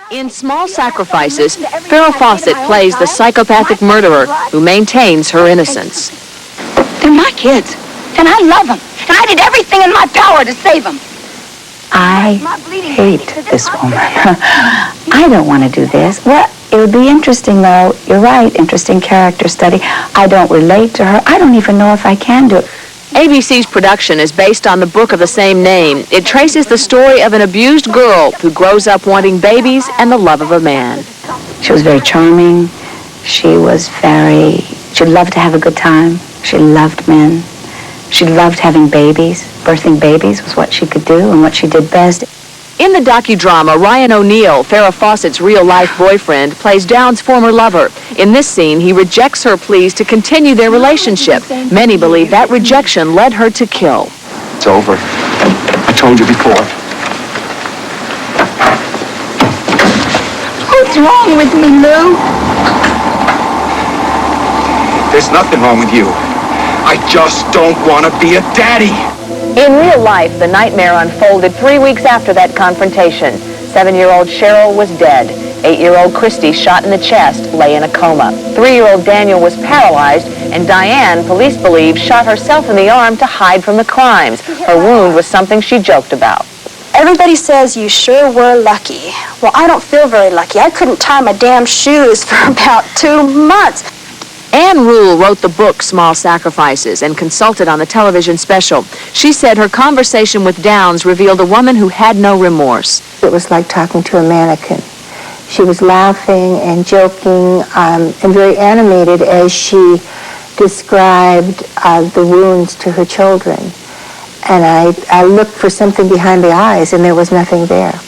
In Small Sacrifices, Farrah Fawcett plays the psychopathic murderer who maintains her innocence. They're my kids, and I love them, and I did everything in my power to save them. I hate this woman. I don't want to do this. Well, it would be interesting, though. You're right, interesting character study. I don't relate to her. I don't even know if I can do it. ABC's production is based on the book of the same name. It traces the story of an abused girl who grows up wanting babies and the love of a man. She was very charming. She loved to have a good time. She loved men. She loved having babies. Birthing babies was what she could do and what she did best. In the docudrama, Ryan O'Neal, Farrah Fawcett's real-life boyfriend, plays Downs' former lover. In this scene, he rejects her pleas to continue their relationship. Many believe that rejection led her to kill. It's over. I told you before. What's wrong with me, Lou? There's nothing wrong with you. I just don't want to be a daddy. In real life, the nightmare unfolded 3 weeks after that confrontation. 7-year-old Cheryl was dead. 8-year-old Christy, shot in the chest, lay in a coma. 3-year-old Daniel was paralyzed, and Diane, police believe, shot herself in the arm to hide from the crimes. Her wound was something she joked about. Everybody says you sure were lucky. Well, I don't feel very lucky. I couldn't tie my damn shoes for about 2 months. Ann Rule wrote the book Small Sacrifices and consulted on the television special. She said her conversation with Downs revealed a woman who had no remorse. It was like talking to a mannequin. She was laughing and joking and very animated as she described the wounds to her children. And I looked for something behind the eyes, and there was nothing there.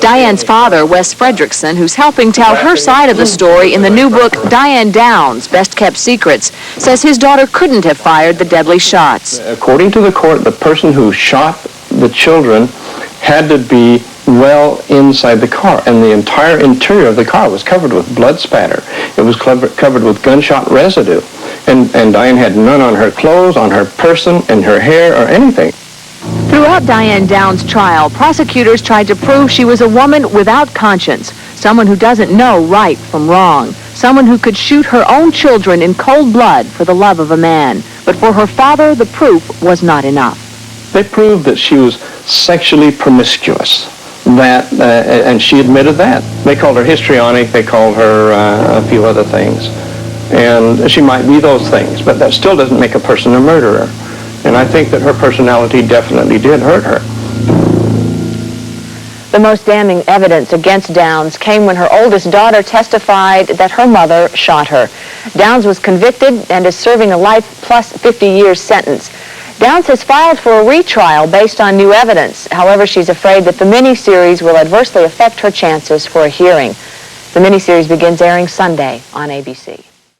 Diane's father, Wes Fredrickson, who's helping tell her side of the story in the new book Diane Downs, Best Kept Secrets, says his daughter couldn't have fired the deadly shots. According to the court, the person who shot the children had to be well inside the car, and the entire interior of the car was covered with blood spatter. It was covered with gunshot residue, and Diane had none on her clothes, on her person, in her hair, or anything. Throughout Diane Downs' trial, prosecutors tried to prove she was a woman without conscience, someone who doesn't know right from wrong, someone who could shoot her own children in cold blood for the love of a man. But for her father, the proof was not enough. They proved that she was sexually promiscuous, and she admitted that. They called her histrionic, they called her a few other things. And she might be those things, but that still doesn't make a person a murderer. And I think that her personality definitely did hurt her. The most damning evidence against Downs came when her oldest daughter testified that her mother shot her. Downs was convicted and is serving a life plus 50 years sentence. Downs has filed for a retrial based on new evidence. However, she's afraid that the miniseries will adversely affect her chances for a hearing. The miniseries begins airing Sunday on ABC.